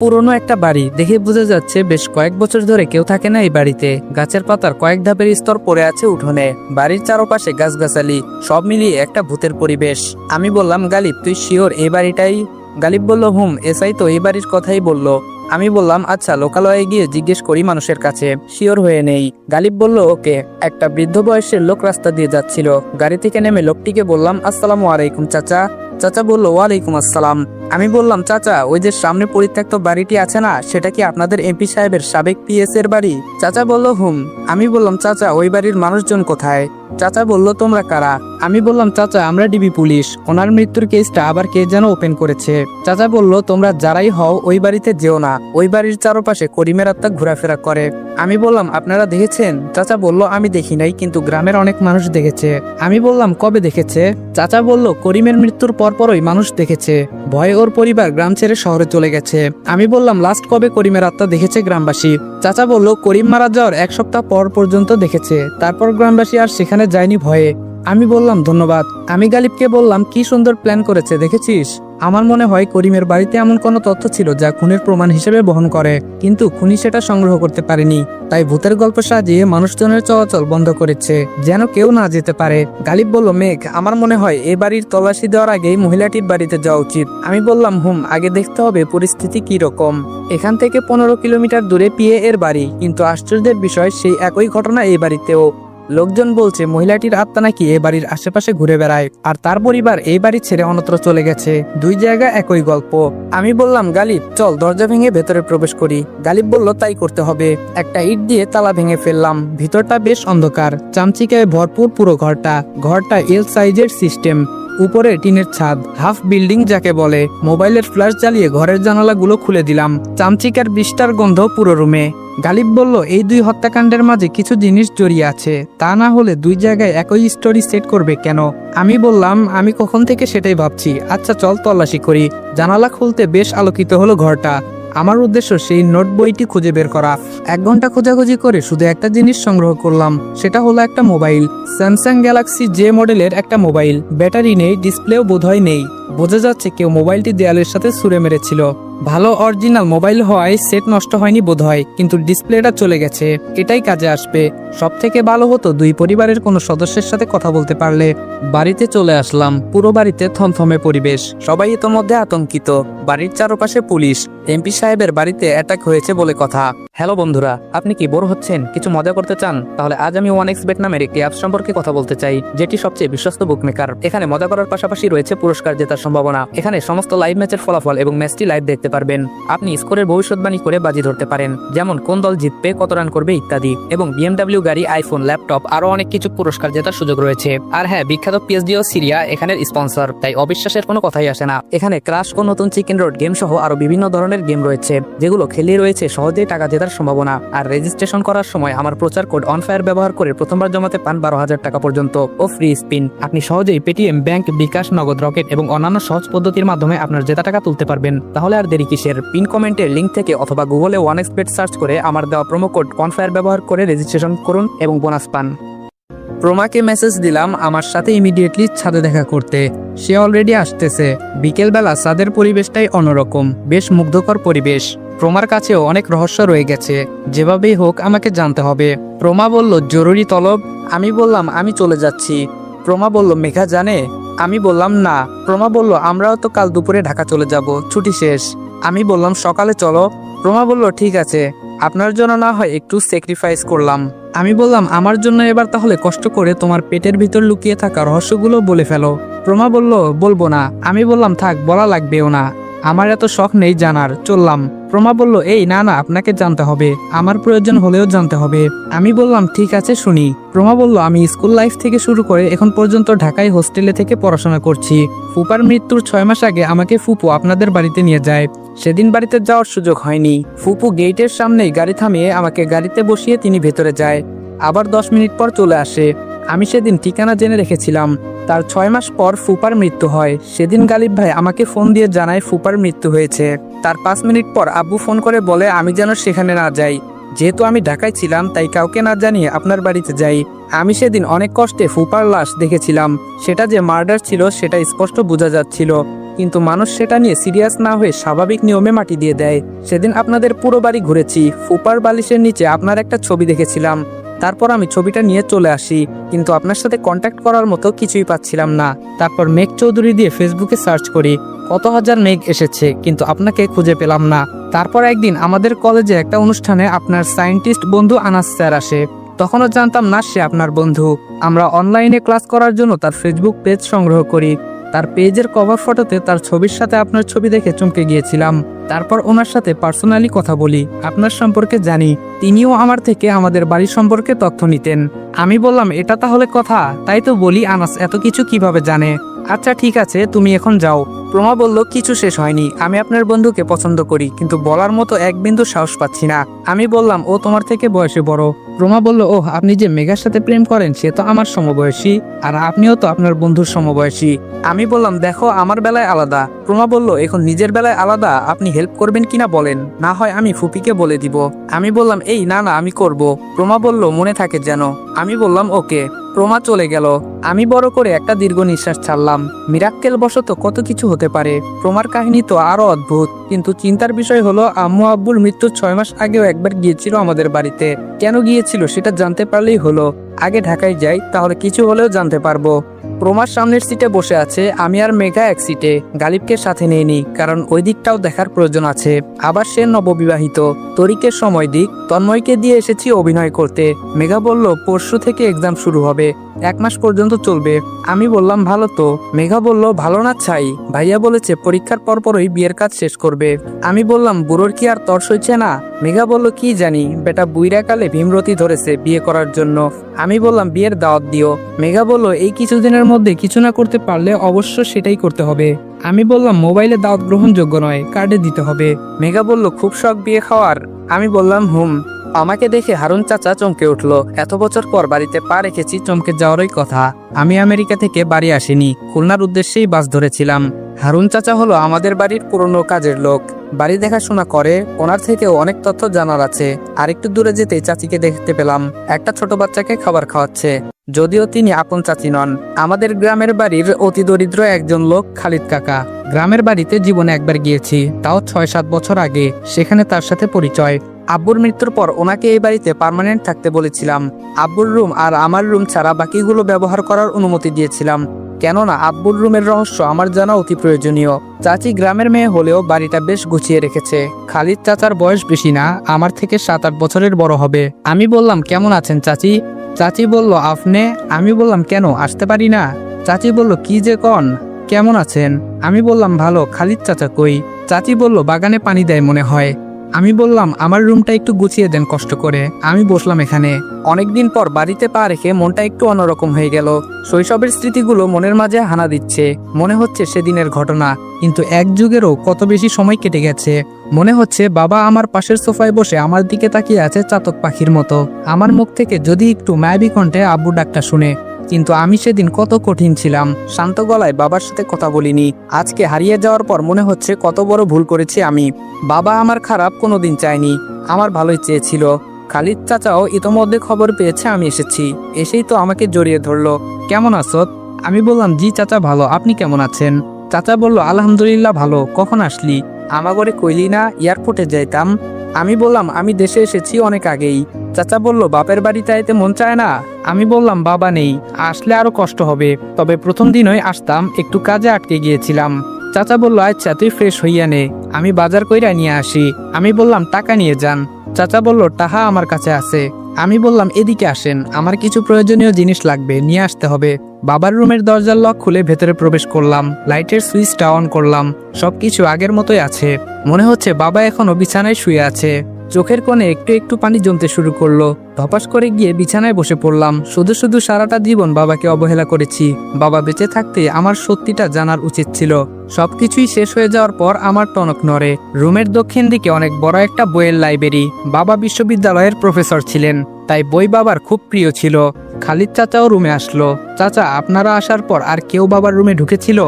পুরনো একটা বাড়ি দেখে বোঝা যাচ্ছে বেশ কয়েক বছর ধরে কেউ থাকে না এই বাড়িতে। গাছের পাতার কয়েক ধাপের স্তর পড়ে আছে উঠোনে। বাড়ির চারপাশে গাছগাছালি, সব মিলিয়ে একটা ভূতের পরিবেশ। আমি বললাম, গালিব তুই শিওর এই বাড়িটাই? গালিব বলল, এসআই তো এই বাড়ির কথাই বলল। আমি বললাম, আচ্ছা লোকালয়ে গিয়ে জিজ্ঞেস করি মানুষের কাছে, শিওর হয়ে নেই। গালিব বলল, ওকে। একটা বৃদ্ধ বয়সের লোক রাস্তা দিয়ে যাচ্ছিল। গাড়ি থেকে নেমে লোকটিকে বললাম, আসসালামু আলাইকুম চাচা। চাচা বলল, ওয়ালাইকুম আসসালাম। আমি বললাম, চাচা ওই যে সামনে পরিত্যক্ত বাড়িটি আছে না, সেটা কি আপনাদের এমপি সাহেবের সাবেক পিএস এর বাড়ি? চাচা বলল, আমি বললাম, চাচা ওই বাড়ির মানুষজন কোথায়? চাচা বলল, তোমরা কারা? আমি বললাম, চাচা আমরা ডিবি পুলিশ। ওনার মৃত্যুর কেসটা আবার কে যেন ওপেন করেছে। চাচা বলল, তোমরা যারাই হও ওই বাড়িতে যেও না। ওই বাড়ির চারপাশে করিমের আত্মা ঘোরাফেরা করে। আমি বললাম, আপনারা দেখেছেন? চাচা বলল, আমি দেখি নাই, কিন্তু গ্রামের অনেক মানুষ দেখেছে। আমি বললাম, কবে দেখেছে? চাচা বলল, করিমের মৃত্যুর পরপরই মানুষ দেখেছে। ভয়ে ওর পরিবার গ্রাম ছেড়ে শহরে চলে গেছে। আমি বললাম, লাস্ট কবে করিমের আত্মা দেখেছে গ্রামবাসী? চাচা বলল, করিম মারা যাওয়ার এক সপ্তাহ পর পর্যন্ত দেখেছে, তারপর গ্রামবাসী আর সেখানে যায়নি ভয়ে। আমি বললাম, ধন্যবাদ। আমি গালিবকে বললাম, কি সুন্দর প্ল্যান করেছে দেখেছিস? আমার মনে হয় করিমের বাড়িতে এমন কোনো তথ্য ছিল যা খুনের প্রমাণ হিসেবে বহন করে, কিন্তু খুনি সেটা সংগ্রহ করতে পারেনি। তাই ভূতের গল্প সাজিয়ে মানুষজনের চলাচল বন্ধ করেছে, যেন কেউ না যেতে পারে। গালিব বলল, মেঘ আমার মনে হয় এ বাড়ির তল্লাশি দেওয়ার আগেই মহিলাটির বাড়িতে যাওয়া উচিত। আমি বললাম, আগে দেখতে হবে পরিস্থিতি কি রকম। এখান থেকে 15 কিলোমিটার দূরে পিএ এর বাড়ি, কিন্তু আশ্চর্যের বিষয় সেই একই ঘটনা এই বাড়িতেও। লোকজন বলছে মহিলাটির আত্মা নাকি এ বাড়ির আশেপাশে ঘুরে বেড়ায়, আর তার পরিবার এই বাড়ি ছেড়ে অন্যত্র চলে গেছে। দুই জায়গা একই গল্প। আমি বললাম, গালিব চল দরজা ভেঙে ভেতরে প্রবেশ করি। গালিব বলল, তাই করতে হবে। একটা ইট দিয়ে তালা ভেঙে ফেললাম। ভিতরটা বেশ অন্ধকার, চামচিকায় ভরপুর পুরো ঘরটা এল সাইজের সিস্টেম। উপরে টিনের ছাদ, হাফ বিল্ডিং যাকে বলে। মোবাইলের ফ্ল্যাশ জ্বালিয়ে ঘরের জানালাগুলো খুলে দিলাম। চামচিকার বিষ্ঠার গন্ধ পুরো রুমে। গালিব বলল, এই দুই হত্যাকাণ্ডের মাঝে কিছু জিনিস জড়িয়ে আছে, তা না হলে দুই জায়গায় একই স্টোরি সেট করবে কেন? আমি বললাম, আমি কখন থেকে সেটাই ভাবছি। আচ্ছা চল তল্লাশি করি। জানালা খুলতে বেশ আলোকিত হলো ঘরটা। আমার উদ্দেশ্য সেই নোট বইটি খুঁজে বের করা। 1 ঘন্টা খোঁজাখুঁজি করে শুধু একটা জিনিস সংগ্রহ করলাম, সেটা হলো একটা মোবাইল। স্যামসাং গ্যালাক্সি জে মডেলের একটা মোবাইল। ব্যাটারি নেই, ডিসপ্লেও বোধহয় নেই। বোঝা যাচ্ছে কেউ মোবাইলটি দেয়ালের সাথে ছুঁড়ে মেরেছিল। ভালো অরিজিনাল মোবাইল হওয়ায় সেট নষ্ট হয়নি বোধহয়, কিন্তু ডিসপ্লেটা চলে গেছে। এটাই কাজে আসবে। সব থেকে ভালো হতো দুই পরিবারের কোনো সদস্যের সাথে কথা বলতে পারলে। বাড়িতে চলে আসলাম। পুরো বাড়িতে থমথমে পরিবেশ, সবাই ইতোমধ্যে আতঙ্কিত। বাড়ির চারপাশে পুলিশ। এমপি সাহেবের বাড়িতে অ্যাটাক হয়েছে বলে কথা। হ্যালো বন্ধুরা, আপনি কি বোর হচ্ছেন, কিছু মজা করতে চান? তাহলে আজ আমি 1xBet নামের একটি অ্যাপ সম্পর্কে কথা বলতে চাই, যেটি সবচেয়ে বিশ্বস্ত বুকমেকার। এখানে মজা করার পাশাপাশি রয়েছে পুরস্কার জেতার সম্ভাবনা। এখানে সমস্ত লাইভ ম্যাচের ফলাফল এবং ম্যাচটি লাইভ দেখতে পারবেন। আপনি স্কোরের ভবিষ্যৎবাণী করে বাজি ধরতে পারেন, যেমন কোন দল জিতবে, কত রান করবে ইত্যাদি। এবং BMW গাড়ি, আইফোন, ল্যাপটপ আরো অনেক কিছু পুরস্কার জেতার সুযোগ রয়েছে। আর হ্যাঁ, বিখ্যাত পিএসজি ও সিরিয়া এখানের স্পন্সর, তাই অবিশ্বাসের কোনো কথাই আসে না। এখানে ক্রাশ ও নতুন চিকেন রোড গেম সহ আরো বিভিন্ন ধরনের গেম রয়েছে, যেগুলো খেলে রয়েছে সহজেই টাকা জেতার সম্ভাবনা। আর রেজিস্ট্রেশন করার সময় আমার প্রচার কোড অনফায়ার ব্যবহার করে প্রথমবার জমাতে পান 12,000 টাকা পর্যন্ত ও ফ্রি স্পিন। আপনি সহজেই পেটিএম, ব্যাংক, বিকাশ, নগদ, রকেট এবং অন্যান্য সহজ পদ্ধতির মাধ্যমে আপনার জেতা টাকা তুলতে পারবেন। তাহলে আর দেরি কিসের? পিন কমেন্টের লিঙ্ক থেকে অথবা গুগলে 1xBet সার্চ করে আমার দেওয়া প্রোমো কোড অনফায়ার ব্যবহার করে রেজিস্ট্রেশন করুন এবং বোনাস পান। প্রমাকে মেসেজ দিলাম আমার সাথে ইমিডিয়েটলি ছাদে দেখা করতে। সে অলরেডি আসতেছে। বিকেলবেলা ছাদের পরিবেশটাই অন্যরকম, বেশ মুগ্ধকর পরিবেশ। প্রমার কাছেও অনেক রহস্য রয়ে গেছে, যেভাবেই হোক আমাকে জানতে হবে। প্রমা বলল, জরুরি তলব। আমি বললাম, আমি চলে যাচ্ছি। প্রমা বলল, মেঘা জানে? আমি বললাম, না। প্রমা বলল, আমরাও তো কাল দুপুরে ঢাকা চলে যাব, ছুটি শেষ। আমি বললাম, সকালে চলো। প্রমা বলল, ঠিক আছে, আপনার জন্য না হয় একটু স্যাক্রিফাইস করলাম। আমি বললাম, আমার জন্য এবার তাহলে কষ্ট করে তোমার পেটের ভিতর লুকিয়ে থাকা রহস্যগুলো বলে ফেলো। প্রমা বলল, বলবো না। আমি বললাম, থাক, বলা লাগবেও না, আমার এত শখ নেই জানার, চললাম। প্রমা বলল, এই না না, আপনাকে জানতে হবে, আমার প্রয়োজন হলেও জানতে হবে। আমি বললাম, ঠিক আছে শুনি। প্রমা বলল, আমি স্কুল লাইফ থেকে শুরু করে এখন পর্যন্ত ঢাকায় হোস্টেলে থেকে পড়াশোনা করছি। ফুপার মৃত্যুর 6 মাস আগে আমাকে ফুপু আপনাদের বাড়িতে নিয়ে যায়। সেদিন বাড়িতে যাওয়ার সুযোগ হয়নি। ফুপু গেটের সামনেই গাড়ি থামিয়ে আমাকে গাড়িতে বসিয়ে তিনি ভেতরে যায়, আবার 10 মিনিট পর চলে আসে। আমি সেদিন ঠিকানা জেনে রেখেছিলাম। তার 6 মাস পর ফুপার মৃত্যু হয়। সেদিন গালিব ভাই আমাকে ফোন দিয়ে জানায় ফুপার মৃত্যু হয়েছে। তার 5 মিনিট পর আব্বু ফোন করে বলে আমি যেন সেখানে না যাই। যেহেতু আমি ঢাকায় ছিলাম, তাই কাউকে না জানিয়ে আপনার বাড়িতে যাই। আমি সেদিন অনেক কষ্টে ফুপার লাশ দেখেছিলাম। সেটা যে মার্ডার ছিল সেটা স্পষ্ট বোঝা যাচ্ছিল। কিন্তু মানুষ সেটা নিয়ে সিরিয়াস না হয়ে স্বাভাবিক নিয়মে মাটি দিয়ে দেয়। সেদিন আপনাদের পুরো বাড়ি ঘুরেছি, ফুপার বালিশের নিচে আপনার একটা ছবি দেখেছিলাম। তারপর আমি ছবিটা নিয়ে চলে আসি, কিন্তু আপনার সাথে কন্ট্যাক্ট করার মতো কিছুই পাচ্ছিলাম না। তারপর মেঘ চৌধুরী দিয়ে ফেসবুকে সার্চ করি, কত হাজার মেঘ এসেছে, কিন্তু আপনাকে খুঁজে পেলাম না। তারপর একদিন আমাদের কলেজে একটা অনুষ্ঠানে আপনার সায়েন্টিস্ট বন্ধু আনাস স্যার আসে। তখনও জানতাম না সে আপনার বন্ধু। আমরা অনলাইনে ক্লাস করার জন্য তার ফেসবুক পেজ সংগ্রহ করি। তার পেজের কভার ফটোতে তার ছবির সাথে আপনার ছবি দেখে চমকে গিয়েছিলাম। তারপর ওনার সাথে পার্সোনালি কথা বলি, আপনার সম্পর্কে জানি। তিনিও আমার থেকে আমাদের বাড়ির সম্পর্কে তথ্য নিতেন। আমি বললাম, এটা তাহলে কথা, তাই তো বলি আনাস এত কিছু কিভাবে জানে। আচ্ছা ঠিক আছে, তুমি এখন যাও। প্রমা বলল, কিছু শেষ হয়নি, আমি আপনার বন্ধুকে পছন্দ করি, কিন্তু বলার মতো এক বিন্দু সাহস পাচ্ছি না। আমি বললাম, ও তোমার থেকে বয়সে বড়। প্রমা বলল, ওহ, আপনি যে মেঘার সাথে প্রেম করেন সে তো আমার সমবয়সী, আর আপনিও তো আপনার বন্ধুর সমবয়সী। আমি বললাম, দেখো আমার বেলায় আলাদা। প্রমা বলল, এখন নিজের বেলায় আলাদা, আপনি হেল্প করবেন কিনা বলেন, না হয় আমি ফুপিকে বলে দিব। আমি বললাম, এই না না, আমি করব। প্রমা বলল, মনে থাকে যেন। আমি বললাম, ওকে। প্রমা চলে গেল। আমি বড় করে একটা দীর্ঘ নিঃশ্বাস ছাড়লাম। মিরাক্কেল বশত কত কিছু হতে পারে। প্রমার কাহিনী তো আরো অদ্ভুত, কিন্তু চিন্তার বিষয় হলো আম্মু আব্বুর মৃত্যুর 6 মাস আগেও একবার গিয়েছিল আমাদের বাড়িতে। কেন গিয়েছিল সেটা জানতে পারলেই হলো। আগে ঢাকায় যাই, তাহলে কিছু হলেও জানতে পারবো। প্রমার সামনের সিটে বসে আছে, আমি আর মেঘা এক সিটে। গালিবকে সাথে নিইনি, কারণ ওই দিকটাও দেখার প্রয়োজন আছে। আবার সে নববিবাহিত। তরিকের সময় দিক, তন্ময়কে দিয়ে এসেছি অভিনয় করতে। মেঘা বলল, পরশু থেকে এক্সাম শুরু হবে, 1 মাস পর্যন্ত চলবে। আমি বললাম, ভালো তো। মেঘা বলল, ভালো না ছাই, ভাইয়া বলেছে পরীক্ষার পরপরই বিয়ের কাজ শেষ করবে। আমি বললাম, বুড়োর কি আর তর সইছে না? মেঘা বলল, কি জানি, বেটা বুইরা কালে ভীমরতি ধরেছে বিয়ে করার জন্য। আমি বললাম, বিয়ের দাওয়াত দিও। মেঘা বলল, এই কিছুদিনের মধ্যে কিছু না করতে পারলে অবশ্য সেটাই করতে হবে। আমি বললাম, মোবাইলে দাওয়াত গ্রহণযোগ্য নয়, কার্ডে দিতে হবে। মেঘা বলল, খুব শখ বিয়ে খাওয়ার? আমি বললাম, হুম। আমাকে দেখে হারুন চাচা চমকে উঠল। এত বছর পর বাড়িতে পা রেখেছি, চমকে যাওয়ারই কথা। আমি আমেরিকা থেকে বাড়ি আসিনি, খুলনার উদ্দেশ্যেই বাস ধরেছিলাম। হারুন চাচা হলো আমাদের বাড়ির পুরনো কাজের লোক, বাড়ি দেখাশোনা করে। ওনার থেকেও অনেক তথ্য জানার আছে। আর একটু দূরে যেতেই চাচিকে দেখতে পেলাম, একটা ছোট বাচ্চাকে খাবার খাওয়াচ্ছে। যদিও তিনি আপন চাচি নন। আমাদের গ্রামের বাড়ির অতি দরিদ্র একজন লোক খালিদ কাকা। গ্রামের বাড়িতে জীবনে একবার গিয়েছি, তাও 6-7 বছর আগে। সেখানে তার সাথে পরিচয়। আব্বুর মৃত্যুর পর ওনাকে এই বাড়িতে পার্মানেন্ট থাকতে বলেছিলাম। আব্বুর রুম আর আমার রুম ছাড়া বাকিগুলো ব্যবহার করার অনুমতি দিয়েছিলাম, কেননা আব্বুর রুমের রহস্য আমার জানা অতি প্রয়োজনীয়। চাচি গ্রামের মেয়ে হলেও বাড়িটা বেশ গুছিয়ে রেখেছে। খালিদ চাচার বয়স বেশি না, আমার থেকে 7-8 বছরের বড় হবে। আমি বললাম, কেমন আছেন চাচি? চাচি বলল, আপনি? আমি বললাম, কেন আসতে পারি না? চাচি বলল, কি যে কন, কেমন আছেন? আমি বললাম, ভালো। খালিদ চাচা কই? চাচি বলল, বাগানে পানি দেয় মনে হয়। আমি বললাম, আমার রুমটা একটু গুছিয়ে দেন কষ্ট করে। আমি বসলাম এখানে। অনেকদিন পর বাড়িতে পা রেখে মনটা একটু অন্যরকম হয়ে গেল। শৈশবের স্মৃতিগুলো মনের মাঝে হানা দিচ্ছে। মনে হচ্ছে সেদিনের ঘটনা, কিন্তু এক যুগেরও কত বেশি সময় কেটে গেছে। মনে হচ্ছে বাবা আমার পাশের সোফায় বসে আমার দিকে তাকিয়ে আছে চাতক পাখির মতো। আমার মুখ থেকে যদি একটু মায়াবী কণ্ঠে আব্বু ডাকটা শুনে। কিন্তু আমি সেদিন কত কঠিন ছিলাম, শান্ত গলায় বাবার সাথে কথা বলিনি। আজকে হারিয়ে যাওয়ার পর মনে হচ্ছে কত বড় ভুল করেছি আমি। বাবা আমার খারাপ কোনোদিন চায়নি, আমার ভালোই চেয়েছিল। খালিদ চাচাও ইতোমধ্যে খবর পেয়েছে আমি এসেছি। এসেই তো আমাকে জড়িয়ে ধরলো, কেমন আছো? আমি বললাম, জি চাচা ভালো, আপনি কেমন আছেন? চাচা বলল, আলহামদুলিল্লাহ ভালো। কখন আসলি? আমাগরে কইলি না এয়ারপোর্টে যাইতাম। আমি বললাম, আমি দেশে এসেছি অনেক আগেই। চাচা বলল, বাপের বাড়িতে আইতে মন চায় না? আমি বললাম, বাবা নেই, আসলে আরো কষ্ট হবে। তবে প্রথম দিনই আসতাম, একটু কাজে আটকে গিয়েছিলাম। চাচা বলল, আচ্ছা তুই ফ্রেশ হইয়া নে, আমি বাজার কইরা নিয়ে আসি। আমি বললাম, টাকা নিয়ে যান। চাচা বলল, টাকা আমার কাছে আছে। আমি বললাম, এদিকে আসেন, আমার কিছু প্রয়োজনীয় জিনিস লাগবে, নিয়ে আসতে হবে। বাবার রুমের দরজার লক খুলে ভেতরে প্রবেশ করলাম। লাইটের সুইচটা অন করলাম। সবকিছু আগের মতোই আছে। মনে হচ্ছে বাবা এখনো বিছানায় শুয়ে আছে। চোখের কোণে একটু একটু পানি জমতে শুরু করলো। ধপাস করে গিয়ে বিছানায় বসে পড়লাম। শুধু শুধু সারাটা জীবন বাবাকে অবহেলা করেছি। বাবা বেঁচে থাকতে আমার সত্যিটা জানার উচিত ছিল। সবকিছুই শেষ হয়ে যাওয়ার পর আমার টনক নড়ে। রুমের দক্ষিণ দিকে অনেক বড় একটা বইয়ের লাইব্রেরি। বাবা বিশ্ববিদ্যালয়ের প্রফেসর ছিলেন, তাই বই বাবার খুব প্রিয় ছিল। খালিদ চাচাও রুমে আসলো। চাচা, আপনারা আসার পর আর কেউ বাবার রুমে ঢুকেছিল?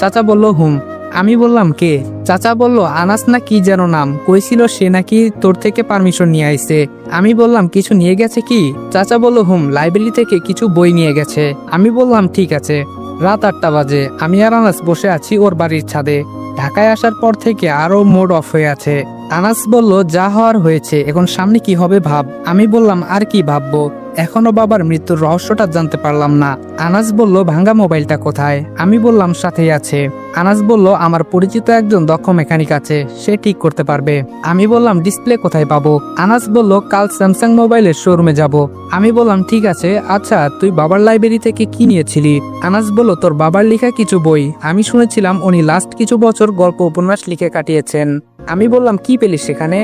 চাচা বলল, হুম। আমি বললাম, কে? চাচা বলল, আনাস না কি যেন নাম, কইছিল সে নাকি তোর থেকে পারমিশন নিয়ে আইছে। আমি বললাম, কিছু নিয়ে গেছে কি? চাচা বলল, হুম, লাইব্রেরি থেকে কিছু বই নিয়ে গেছে। আমি বললাম, ঠিক আছে। রাত 8টা বাজে। আমি আর আনাস বসে আছি ওর বাড়ির ছাদে। ঢাকায় আসার পর থেকে আরো মোড অফ হয়ে আছে। আনাস বলল, যা হওয়ার হয়েছে, এখন সামনে কি হবে ভাব। আমি বললাম, আর কি ভাববো, এখনো বাবার মৃত্যুর রহস্যটা জানতে পারলাম না। আনাস বলল, ভাঙ্গা মোবাইলটা কোথায়? আমি বললাম, সাথেই আছে। আনাস বলল, আমার পরিচিত একজন দক্ষ মেকানিক আছে, সে ঠিক করতে পারবে। আমি বললাম, ডিসপ্লে কোথায় পাবো? আনাস বলল, কাল স্যামসাং মোবাইলের শোরুমে যাব। আমি বললাম, ঠিক আছে। আচ্ছা, তুই বাবার লাইব্রেরি থেকে কি নিয়েছিলি? আনাস বলল, তোর বাবার লেখা কিছু বই। আমি শুনেছিলাম উনি লাস্ট কিছু বছর গল্প উপন্যাস লিখে কাটিয়েছেন। আমি বললাম, কি পেলি সেখানে?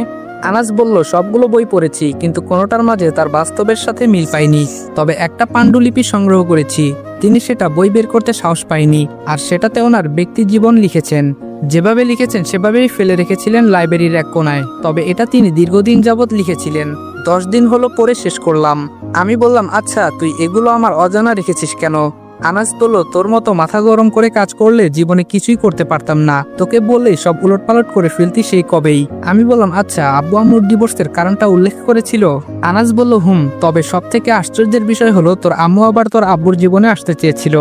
আনাস বলল, সবগুলো বই পড়েছি, কিন্তু কোনোটার মাঝে তার বাস্তবের সাথে মিল পাইনি। তবে একটা পাণ্ডুলিপি সংগ্রহ করেছি। তিনি সেটা বই বের করতে সাহস পায়নি, আর সেটাতে ওনার ব্যক্তি জীবন লিখেছেন। যেভাবে লিখেছেন সেভাবেই ফেলে রেখেছিলেন লাইব্রেরির এক কোনায়। তবে এটা তিনি দীর্ঘদিন যাবৎ লিখেছিলেন। 10 দিন হলো পড়ে শেষ করলাম। আমি বললাম, আচ্ছা, তুই এগুলো আমার অজানা রেখেছিস কেন? আনাস বলল, তোর মতো মাথা গরম করে কাজ করলে জীবনে কিছুই করতে পারতাম না। তোকে বললেই সব উলটপালট করে ফেলতি সেই কবেই। আমি বললাম, আচ্ছা, আব্বু আম্মুর ডিভোর্সের কারণটা উল্লেখ করেছিল? আনাস বলল, তবে সব থেকে আশ্চর্যের বিষয় হলো তোর আম্মু আবার তোর আব্বুর জীবনে আসতে চেয়েছিল।